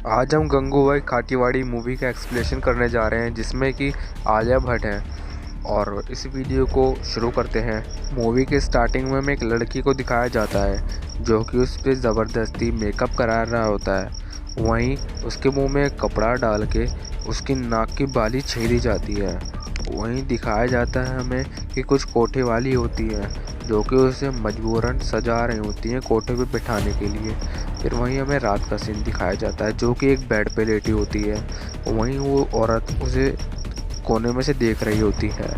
आज हम गंगूबाई काठियावाड़ी मूवी का एक्सप्लेनेशन करने जा रहे हैं जिसमें कि आलिया भट्ट हैं। और इस वीडियो को शुरू करते हैं। मूवी के स्टार्टिंग में हमें एक लड़की को दिखाया जाता है जो कि उस पर ज़बरदस्ती मेकअप करा रहा होता है। वहीं उसके मुंह में कपड़ा डाल के उसकी नाक की बाली छीली जाती है। वहीं दिखाया जाता है हमें कि कुछ कोठे वाली होती है जो कि उसे मजबूरन सजा रही होती हैं कोठे पे बिठाने के लिए। फिर वहीं हमें रात का सीन दिखाया जाता है जो कि एक बेड पे लेटी होती है। वहीं वो औरत उसे कोने में से देख रही होती है।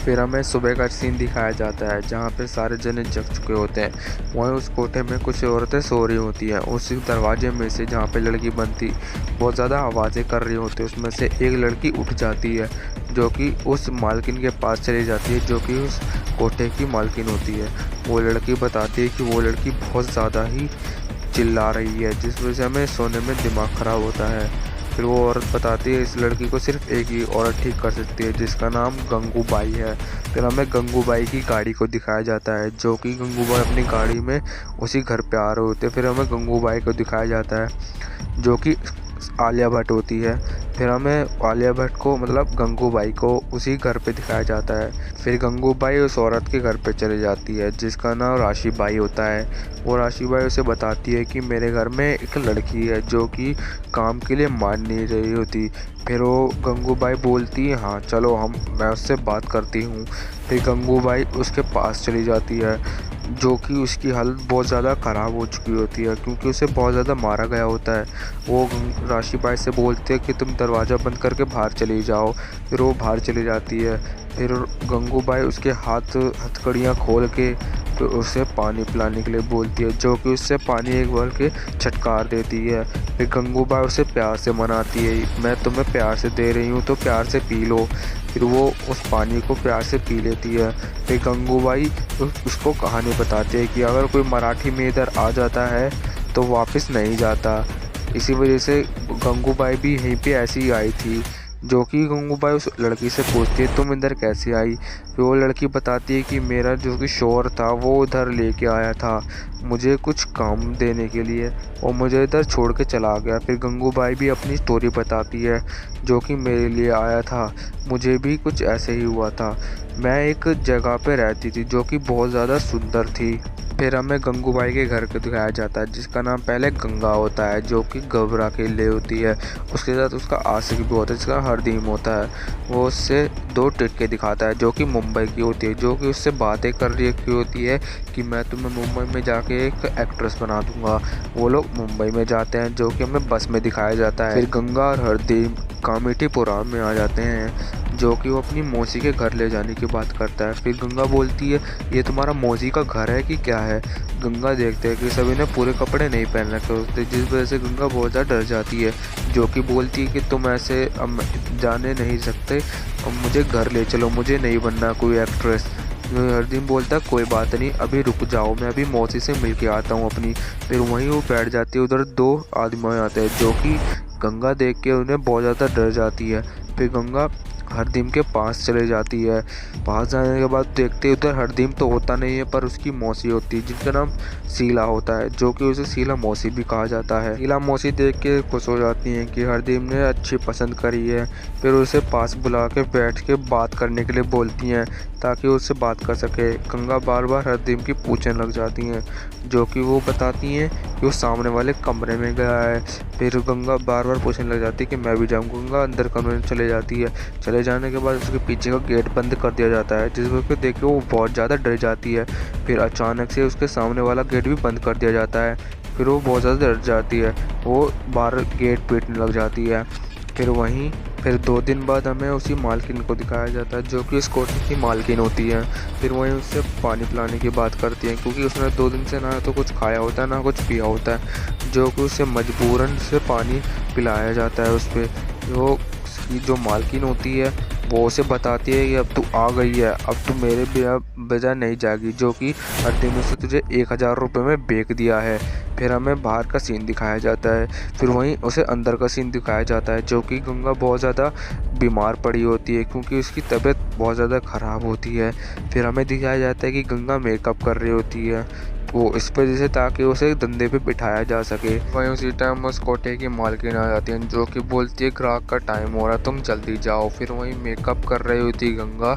फिर हमें सुबह का सीन दिखाया जाता है जहाँ पे सारे जने जग चुके होते हैं। वहीं उस कोठे में कुछ औरतें सो रही होती हैं। उस दरवाजे में से जहाँ पे लड़की बंद थी बहुत ज़्यादा आवाज़ें कर रही होती है। उसमें से एक लड़की उठ जाती है जो कि उस मालकिन के पास चली जाती है जो कि उस कोठे की मालकिन होती है। वो लड़की बताती है कि वो लड़की बहुत ज़्यादा ही चिल्ला रही है जिस वजह से हमें सोने में दिमाग ख़राब होता है। फिर वो औरत बताती है इस लड़की को सिर्फ एक ही औरत ठीक कर सकती है जिसका नाम गंगूबाई है। फिर हमें गंगूबाई की गाड़ी को दिखाया जाता है जो कि गंगूबाई अपनी गाड़ी में उसी घर पे आ रहे होते हैं। फिर हमें गंगूबाई को दिखाया जाता है जो कि आलिया भट्ट होती है। फिर हमें आलिया भट्ट को मतलब गंगूबाई को उसी घर पे दिखाया जाता है। फिर गंगूबाई उस औरत के घर पे चली जाती है जिसका नाम राशीबाई होता है। वो राशीबाई उसे बताती है कि मेरे घर में एक लड़की है जो कि काम के लिए मान नहीं रही होती। फिर वो गंगूबाई बोलती है हाँ चलो मैं उससे बात करती हूँ। फिर गंगूबाई उसके पास चली जाती है जो कि उसकी हालत बहुत ज़्यादा ख़राब हो चुकी होती है क्योंकि उसे बहुत ज़्यादा मारा गया होता है। वो राशीबाई से बोलते हैं कि तुम दरवाज़ा बंद करके बाहर चली जाओ। फिर वो बाहर चली जाती है। फिर गंगूबाई उसके हथकड़ियाँ खोल के तो उसे पानी पिलाने के लिए बोलती है जो कि उससे पानी एक बार के छटकार देती है। फिर गंगूबाई उसे प्यार से मनाती है मैं तुम्हें प्यार से दे रही हूँ तो प्यार से पी लो। फिर वो उस पानी को प्यार से पी लेती है। फिर गंगूबाई उसको कहानी बताती है कि अगर कोई मराठी में इधर आ जाता है तो वापस नहीं जाता। इसी वजह से गंगूबाई भी यहीं पे ऐसी ही आई थी। जो कि गंगूबाई उस लड़की से पूछती है तुम इधर कैसे आई। फिर वो लड़की बताती है कि मेरा जो कि शौहर था वो उधर लेके आया था मुझे कुछ काम देने के लिए और मुझे इधर छोड़ के चला गया। फिर गंगूबाई भी अपनी स्टोरी बताती है जो कि मेरे लिए आया था मुझे भी कुछ ऐसे ही हुआ था। मैं एक जगह पे रहती थी जो कि बहुत ज़्यादा सुंदर थी। फिर हमें गंगूबाई के घर को दिखाया जाता है जिसका नाम पहले गंगा होता है जो कि घबरा के लिए होती है। उसके साथ उसका आशिक भी होता है जिसका हरदीम होता है। वो उससे दो टिक्के दिखाता है जो कि मुंबई की होती है जो कि उससे बातें कर रही होती है कि मैं तुम्हें मुंबई में जाके एक एक्ट्रेस बना दूंगा। वो लोग मुंबई में जाते हैं जो कि हमें बस में दिखाया जाता है। फिर गंगा और हरदीम कामेटीपुरा में आ जाते हैं जो कि वो अपनी मौसी के घर ले जाने की बात करता है। फिर गंगा बोलती है ये तुम्हारा मौसी का घर है कि क्या है। गंगा देखते हैं कि सभी ने पूरे कपड़े नहीं पहन रखे होते जिस वजह से गंगा बहुत ज़्यादा डर जाती है जो कि बोलती है कि तुम ऐसे अब जाने नहीं सकते अब मुझे घर ले चलो मुझे नहीं बनना कोई एक्ट्रेस। हरदीम बोलता है कोई बात नहीं अभी रुक जाओ मैं अभी मौसी से मिल के आता हूँ अपनी। फिर वहीं वो बैठ जाती है। उधर दो आदमी आते हैं जो कि गंगा देख के उन्हें बहुत ज़्यादा डर जाती है। फिर गंगा हरदीम के पास चले जाती है। पास जाने के बाद देखते उधर हरदीम तो होता नहीं है पर उसकी मौसी होती है जिनका नाम शीला होता है जो कि उसे शीला मौसी भी कहा जाता है। शीला मौसी देख के खुश हो जाती हैं कि हरदीम ने अच्छी पसंद करी है। फिर उसे पास बुला के बैठ के बात करने के लिए बोलती हैं ताकि उससे बात कर सके। गंगा बार बार हरदीम की पूछने लग जाती हैं जो कि वो बताती हैं कि वो सामने वाले कमरे में गया है। फिर गंगा बार बार पूछने लग जाती है कि मैं भी जाऊँ। गंगा अंदर कमरे में चले जाती है। चले जाने के बाद उसके पीछे का गेट बंद कर दिया जाता है जिस वक्त देख के वो बहुत ज़्यादा डर जाती है। फिर अचानक से उसके सामने वाला गेट भी बंद कर दिया जाता है। फिर वो बहुत ज़्यादा डर जाती है। वो बाहर गेट पीटने लग जाती है। फिर 2 दिन बाद हमें उसी मालकिन को दिखाया जाता है जो कि इस कोठी की मालकिन होती है। फिर वहीं उससे पानी पिलाने की बात करती है क्योंकि उसने 2 दिन से ना तो कुछ खाया होता है ना कुछ पिया होता है जो कि उसे मजबूरन से पानी पिलाया जाता है। उस पर वो उसकी जो मालकिन होती है वो उसे बताती है कि अब तू आ गई है अब तू मेरे बजाय नहीं जाएगी जो कि हरदीम ने उसे तुझे 1000 रुपये में बेच दिया है। फिर हमें बाहर का सीन दिखाया जाता है। फिर वहीं उसे अंदर का सीन दिखाया जाता है जो कि गंगा बहुत ज़्यादा बीमार पड़ी होती है क्योंकि उसकी तबीयत बहुत ज़्यादा ख़राब होती है। फिर हमें दिखाया जाता है कि गंगा मेकअप कर रही होती है वो इस वजह से ताकि उसे धंधे पे बिठाया जा सके। वहीं उसी टाइम उस कोठे की मालकिन आ जाती है जो कि बोलती है ग्राहक का टाइम हो रहा है, तुम जल्दी जाओ। फिर वहीं मेकअप कर रही होती गंगा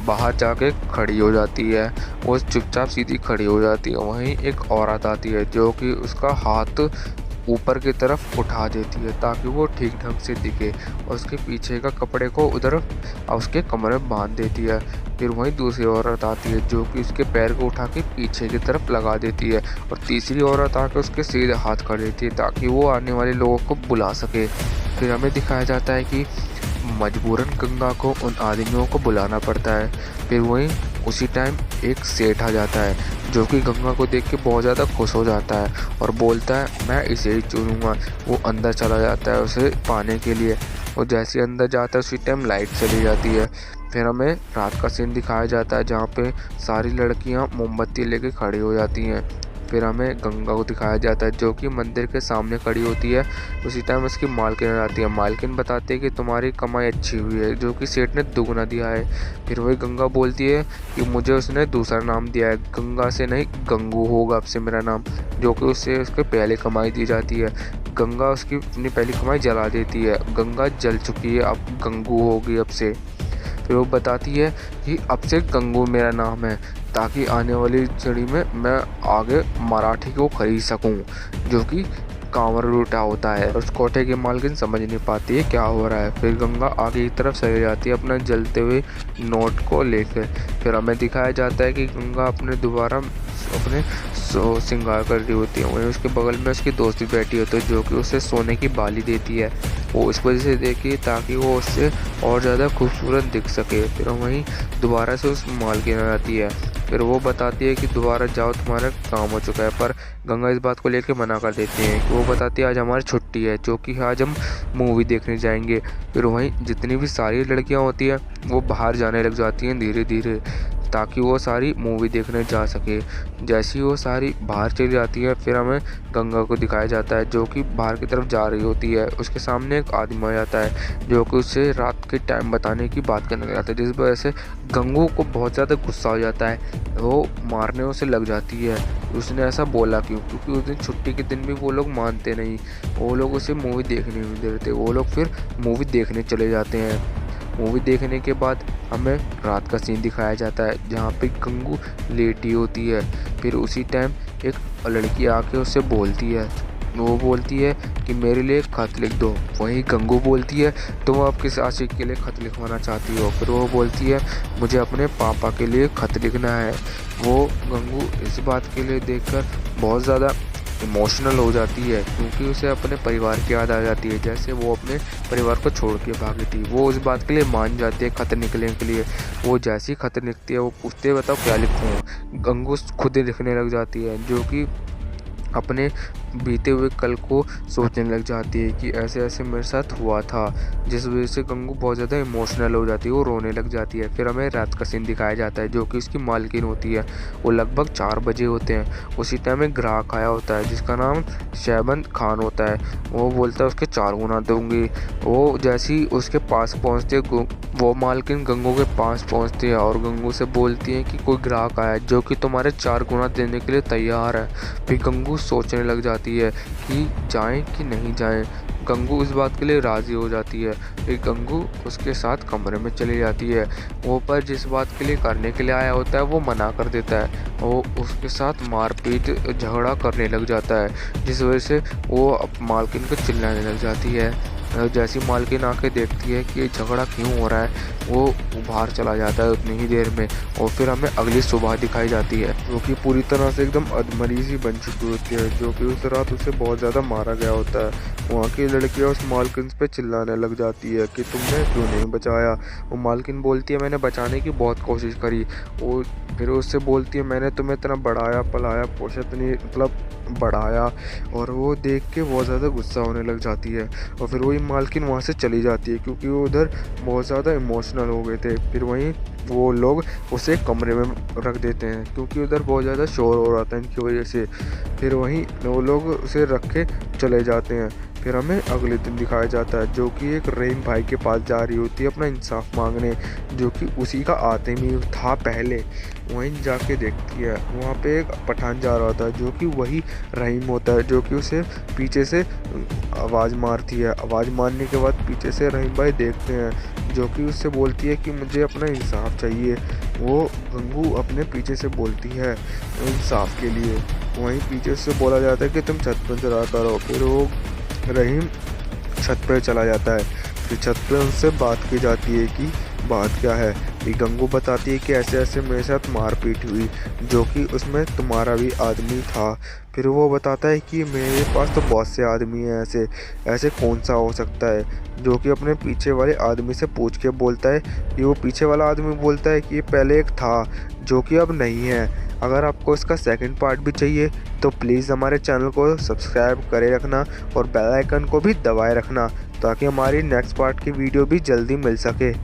बाहर जाके खड़ी हो जाती है, वो चुपचाप सीधी खड़ी हो जाती है। वहीं एक औरत आती है जो कि उसका हाथ ऊपर की तरफ उठा देती है ताकि वो ठीक ढंग से दिखे, और उसके पीछे का कपड़े को उधर उसके कमरे में बांध देती है। फिर वहीं दूसरी औरत आती है जो कि उसके पैर को उठा के पीछे की तरफ लगा देती है, और तीसरी औरत आकर उसके सीधे हाथ कर देती है ताकि वो आने वाले लोगों को बुला सके। फिर हमें दिखाया जाता है कि मजबूरन गंगा को उन आदमियों को बुलाना पड़ता है। फिर वहीं उसी टाइम एक सेठ आ जाता है जो कि गंगा को देख के बहुत ज़्यादा खुश हो जाता है और बोलता है मैं इसे ही चुनूंगा। वो अंदर चला जाता है उसे पाने के लिए, और जैसे ही अंदर जाता है उसी टाइम लाइट चली जाती है। फिर हमें रात का सीन दिखाया जाता है जहाँ पे सारी लड़कियाँ मोमबत्ती लेके खड़ी हो जाती हैं। फिर हमें गंगा को दिखाया जाता है जो कि मंदिर के सामने खड़ी होती है। उसी टाइम उसकी मालकिन आ जाती है। मालकिन बताती है कि तुम्हारी कमाई अच्छी हुई है, जो कि सेठ ने दुगना दिया है। फिर वही गंगा बोलती है कि मुझे उसने दूसरा नाम दिया है, गंगा से नहीं गंगू होगा अब से मेरा नाम, जो कि उससे उसके पहले कमाई दी जाती है। गंगा उसकी अपनी पहली कमाई जला देती है, गंगा जल चुकी है, अब गंगू होगी अब से। फिर वो बताती है कि अब से गंगू मेरा नाम है ताकि आने वाली छड़ी में मैं आगे मराठी को खरीद सकूं, जो कि कांवर लूटा होता है। उस कोठे की मालकिन समझ नहीं पाती है क्या हो रहा है। फिर गंगा आगे की तरफ चली जाती है अपना जलते हुए नोट को लेकर। फिर हमें दिखाया जाता है कि गंगा अपने दोबारा अपने श्रृंगार कर रही होती है। वहीं उसके बगल में उसकी दोस्त भी बैठी होती है जो कि उसे सोने की बाली देती है, वो इस वजह से देखी ताकि वो उससे और ज़्यादा खूबसूरत दिख सके। फिर वहीं दोबारा से उस मालकिन आ जाती है। फिर वो बताती है कि दोबारा जाओ तुम्हारा काम हो चुका है, पर गंगा इस बात को लेकर मना कर देती है कि वो बताती है आज हमारी छुट्टी है, जो कि आज हम मूवी देखने जाएंगे। फिर वहीं जितनी भी सारी लड़कियां होती हैं वो बाहर जाने लग जाती हैं धीरे धीरे ताकि वो सारी मूवी देखने जा सके। जैसी वो सारी बाहर चली जाती है फिर हमें गंगा को दिखाया जाता है जो कि बाहर की तरफ जा रही होती है। उसके सामने एक आदमी आ जाता है जो कि उससे रात के टाइम बताने की बात करने लग जाता है, जिस वजह से गंगू को बहुत ज़्यादा गुस्सा हो जाता है, वो मारने उसे लग जाती है। उसने ऐसा बोला क्यों, क्योंकि उस दिन छुट्टी के दिन भी वो लोग मानते नहीं, वो लोग उसे मूवी देखने नहीं देते। वो लोग फिर मूवी देखने चले जाते हैं। मूवी देखने के बाद हमें रात का सीन दिखाया जाता है जहाँ पे गंगू लेटी होती है। फिर उसी टाइम एक लड़की आके उससे बोलती है, वो बोलती है कि मेरे लिए खत लिख दो। वहीं गंगू बोलती है तुम अब किस आशिक के लिए खत लिखवाना चाहती हो। फिर वो बोलती है मुझे अपने पापा के लिए खत लिखना है। वो गंगू इस बात के लिए देखकर बहुत ज़्यादा इमोशनल हो जाती है क्योंकि उसे अपने परिवार की याद आ जाती है, जैसे वो अपने परिवार को छोड़ के भागी थी। वो उस बात के लिए मान जाती है खत लिखने के लिए। वो जैसी ही खत लिखती है वो पूछते है बताओ क्या लिखूँ। गंगू खुद ही लिखने लग जाती है जो कि अपने बीते हुए कल को सोचने लग जाती है कि ऐसे ऐसे मेरे साथ हुआ था, जिस वजह से गंगू बहुत ज़्यादा इमोशनल हो जाती है, वो रोने लग जाती है। फिर हमें रात का सीन दिखाया जाता है जो कि उसकी मालकिन होती है। वो लगभग 4 बजे होते हैं। उसी टाइम एक ग्राहक आया होता है जिसका नाम शहबंद खान होता है। वो बोलता है उसके 4 गुना दूंगी। वो जैसे ही उसके पास पहुँचते वो मालकिन गंगू के पास पहुँचती है और गंगू से बोलती है कि कोई ग्राहक आया जो कि तुम्हारे 4 गुना देने के लिए तैयार है। फिर गंगू सोचने लग जाती है कि जाएं कि नहीं जाएं। गंगू इस बात के लिए राज़ी हो जाती है। फिर गंगू उसके साथ कमरे में चली जाती है। वो पर जिस बात के लिए करने के लिए आया होता है वो मना कर देता है। वो उसके साथ मारपीट झगड़ा करने लग जाता है, जिस वजह से वो मालकिन को चिल्लाने लग जाती है। जैसी मालकिन आके देखती है कि ये झगड़ा क्यों हो रहा है, वो बाहर चला जाता है उतनी ही देर में। और फिर हमें अगली सुबह दिखाई जाती है जो कि पूरी तरह से एकदम अधमरी सी बन चुकी होती है, जो कि उस रात उसे बहुत ज़्यादा मारा गया होता है। वहाँ की लड़कियाँ उस मालकिन पे चिल्लाने लग जाती है कि तुमने क्यों नहीं बचाया। वो मालकिन बोलती है मैंने बचाने की बहुत कोशिश करी। वो फिर उससे बोलती है मैंने तुम्हें इतना बढ़ाया पलाया पोषा इतनी मतलब बढ़ाया। और वो देख के बहुत ज़्यादा गुस्सा होने लग जाती है और फिर वही मालकिन वहाँ से चली जाती है क्योंकि वो उधर बहुत ज़्यादा इमोशनल हो गए थे। फिर वहीं वो लोग उसे कमरे में रख देते हैं क्योंकि उधर बहुत ज़्यादा शोर हो रहा था इनकी वजह से। फिर वहीं वो लोग उसे रख के चले जाते हैं। फिर हमें अगले दिन दिखाया जाता है जो कि एक रहीम भाई के पास जा रही होती है अपना इंसाफ मांगने, जो कि उसी का आदमी था पहले। वहीं जाके देखती है वहाँ पे एक पठान जा रहा होता है जो कि वही रहीम होता है, जो कि उसे पीछे से आवाज़ मारती है। आवाज़ मारने के बाद पीछे से रहीम भाई देखते हैं, जो कि उससे बोलती है कि मुझे अपना इंसाफ चाहिए। वो गंगू अपने पीछे से बोलती है इंसाफ के लिए। वहीं पीछे से बोला जाता है कि तुम छत पर चला करो। फिर वो रहीम छत पर चला जाता है। फिर छत पर उनसे बात की जाती है कि बात क्या है। फिर गंगू बताती है कि ऐसे ऐसे मेरे साथ मारपीट हुई, जो कि उसमें तुम्हारा भी आदमी था। फिर वो बताता है कि मेरे पास तो बहुत से आदमी हैं, ऐसे ऐसे कौन सा हो सकता है, जो कि अपने पीछे वाले आदमी से पूछ के बोलता है कि वो पीछे वाला आदमी बोलता है कि ये पहले एक था जो कि अब नहीं है। अगर आपको इसका सेकंड पार्ट भी चाहिए तो प्लीज़ हमारे चैनल को सब्सक्राइब करे रखना और बेल आइकन को भी दबाए रखना, ताकि हमारी नेक्स्ट पार्ट की वीडियो भी जल्दी मिल सके।